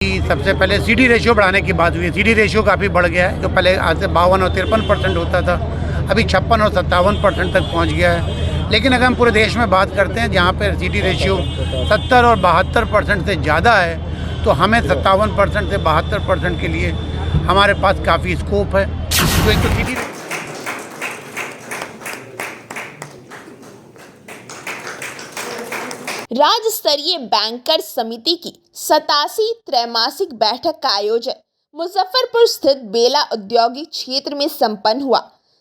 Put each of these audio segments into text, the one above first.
सबसे पहले CD ratio बढ़ाने की बात हुई है। सीडी रेशियो काफ़ी बढ़ गया है, जो पहले आज से 52 और 53% होता था, अभी 56 और 57% तक पहुंच गया है। लेकिन अगर हम पूरे देश में बात करते हैं जहां पर सीडी रेशियो 70 और 72% से ज़्यादा है, तो हमें 57% से 72% के लिए हमारे पास काफ़ी स्कोप है। तो एक तो सीडी राज्य स्तरीय बैंकर समिति की 87वीं त्रैमासिक बैठक का आयोजन मुजफ्फरपुर स्थित बेला औद्योगिक क्षेत्र में संपन्न हुआ।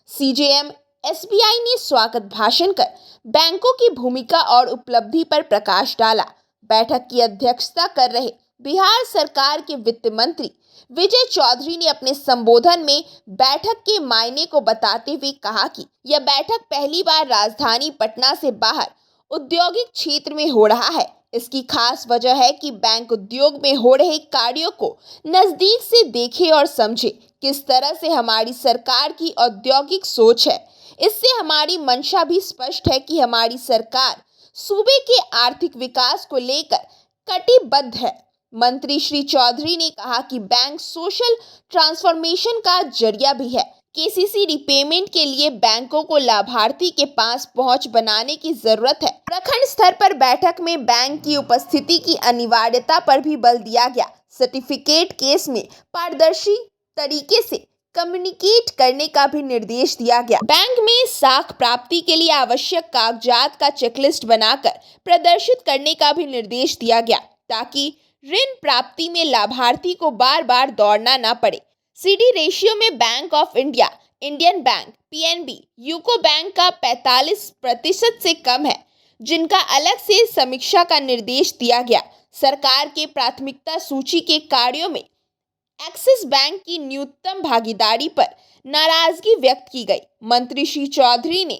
सीजेएम एसबीआई ने स्वागत भाषण कर बैंकों की भूमिका और उपलब्धि पर प्रकाश डाला। बैठक की अध्यक्षता कर रहे बिहार सरकार के वित्त मंत्री विजय चौधरी ने अपने संबोधन में बैठक के मायने को बताते हुए कहा कि यह बैठक पहली बार राजधानी पटना से बाहर औद्योगिक क्षेत्र में हो रहा है। इसकी खास वजह है कि बैंक उद्योग में हो रहे कार्यों को नजदीक से देखे और समझे। किस तरह से हमारी सरकार की औद्योगिक सोच है, इससे हमारी मंशा भी स्पष्ट है कि हमारी सरकार सूबे के आर्थिक विकास को लेकर कटिबद्ध है। मंत्री श्री चौधरी ने कहा कि बैंक सोशल ट्रांसफॉर्मेशन का जरिया भी है। केसीसी रिपेमेंट के लिए बैंकों को लाभार्थी के पास पहुंच बनाने की जरूरत है। प्रखंड स्तर पर बैठक में बैंक की उपस्थिति की अनिवार्यता पर भी बल दिया गया। सर्टिफिकेट केस में पारदर्शी तरीके से कम्युनिकेट करने का भी निर्देश दिया गया। बैंक में साख प्राप्ति के लिए आवश्यक कागजात का चेकलिस्ट बनाकर प्रदर्शित करने का भी निर्देश दिया गया, ताकि ऋण प्राप्ति में लाभार्थी को बार बार दौड़ना न पड़े। सीडी रेशियो में bank of India, Indian bank, PNB, UCO bank का 45% से कम है, जिनका अलग से समीक्षा का निर्देश दिया गया। सरकार के प्राथमिकता सूची के कार्यों में एक्सिस बैंक की न्यूनतम भागीदारी पर नाराजगी व्यक्त की गई। मंत्री श्री चौधरी ने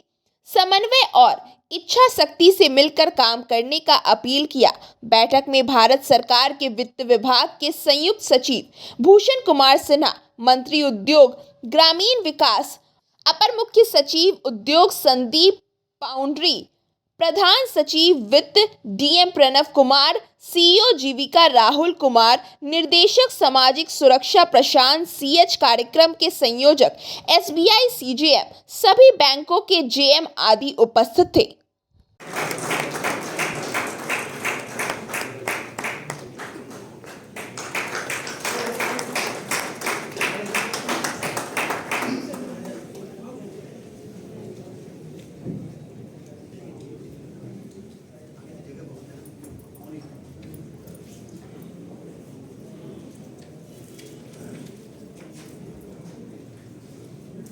समन्वय और इच्छा शक्ति से मिलकर काम करने का अपील किया। बैठक में भारत सरकार के वित्त विभाग के संयुक्त सचिव भूषण कुमार सिन्हा, मंत्री उद्योग ग्रामीण विकास, अपर मुख्य सचिव उद्योग संदीप पाउंड्री, प्रधान सचिव वित्त डीएम प्रणव कुमार, सीईओ जीविका राहुल कुमार, निर्देशक सामाजिक सुरक्षा प्रशांत सीएच, कार्यक्रम के संयोजक एसबीआई सीजेएम, सभी बैंकों के जेएम आदि उपस्थित थे।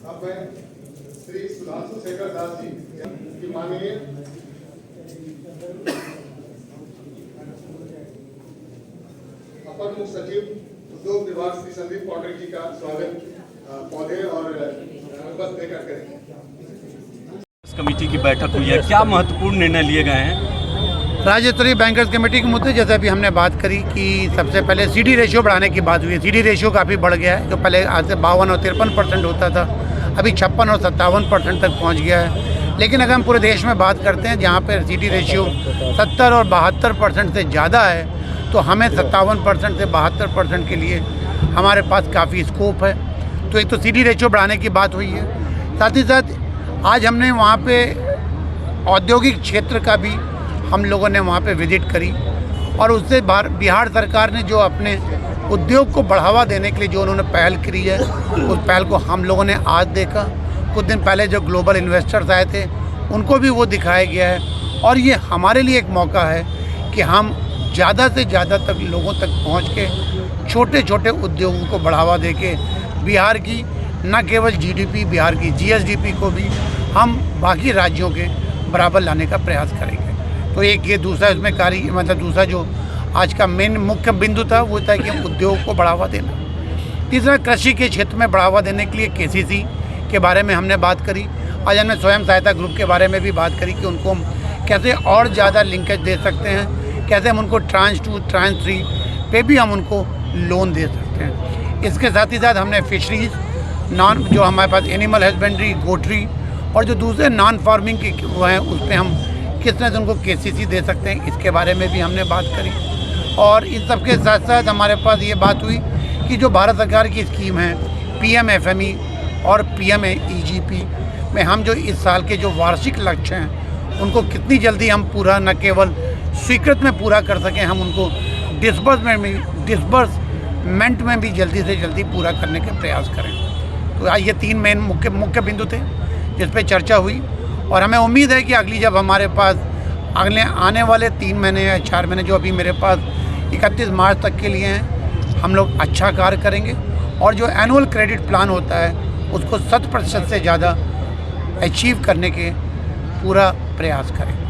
अब मैं श्री सुधांशु शेखर दास जी की माननीय अपर मुख्य सचिव उद्योग विभाग श्री संदीप पाउंड्री जी का स्वागत पौधे और बस देकर करें। कमेटी की बैठक हुई है, क्या महत्वपूर्ण निर्णय लिए गए हैं? राज्य स्तरीय बैंकर्स कमेटी के मुद्दे जैसे अभी हमने बात करी कि सबसे पहले सीडी रेशियो बढ़ाने की बात हुई है। सीडी रेशियो काफ़ी बढ़ गया है, जो पहले आज से 52 और 53% होता था, अभी 56 और 57% तक पहुंच गया है। लेकिन अगर हम पूरे देश में बात करते हैं जहां पर सीडी रेशियो 70 और 72% से ज़्यादा है, तो हमें 57% से 72% के लिए हमारे पास काफ़ी स्कोप है। तो एक तो सीडी रेशियो बढ़ाने की बात हुई है, साथ ही साथ आज हमने वहाँ पे औद्योगिक क्षेत्र का भी हम लोगों ने वहाँ पे विजिट करी, और उससे बिहार सरकार ने जो अपने उद्योग को बढ़ावा देने के लिए जो उन्होंने पहल करी है, उस पहल को हम लोगों ने आज देखा। कुछ दिन पहले जो ग्लोबल इन्वेस्टर्स आए थे उनको भी वो दिखाया गया है, और ये हमारे लिए एक मौका है कि हम ज़्यादा से ज़्यादा तक लोगों तक पहुँच के छोटे छोटे उद्योगों को बढ़ावा दे के बिहार की न केवल जीडीपी, बिहार की जीएसडीपी को भी हम बाकी राज्यों के बराबर लाने का प्रयास करेंगे। तो एक ये दूसरा इसमें कार्य मतलब दूसरा जो आज का मेन मुख्य बिंदु था वो था कि उद्योग को बढ़ावा देना। तीसरा, कृषि के क्षेत्र में बढ़ावा देने के लिए केसीसी के बारे में हमने बात करी। आज हमने स्वयं सहायता ग्रुप के बारे में भी बात करी कि उनको हम कैसे और ज़्यादा लिंकेज दे सकते हैं, कैसे हम उनको ट्रांस 2, ट्रांस 3 पे भी हम उनको लोन दे सकते हैं। इसके साथ ही साथ हमने फिशरीज, जो हमारे पास एनिमल हस्बेंड्री, गोट्री और जो दूसरे नॉन फार्मिंग के वो हैं, उस पर हम किस तरह से उनको केसीसी दे सकते हैं, इसके बारे में भी हमने बात करी। और इन सब के साथ साथ हमारे पास ये बात हुई कि जो भारत सरकार की स्कीम है PMFME और PMEGP में हम जो इस साल के जो वार्षिक लक्ष्य हैं उनको कितनी जल्दी हम पूरा न केवल स्वीकृत में पूरा कर सकें, हम उनको डिसबर्समेंट में भी जल्दी से जल्दी पूरा करने के प्रयास करें। तो ये 3 मेन मुख्य बिंदु थे जिस पे चर्चा हुई और हमें उम्मीद है कि अगली जब हमारे पास अगले आने वाले 3 महीने या 4 महीने जो अभी मेरे पास 31 मार्च तक के लिए हैं, हम लोग अच्छा कार्य करेंगे और जो एनुअल क्रेडिट प्लान होता है उसको 100% से ज़्यादा अचीव करने के पूरा प्रयास करें।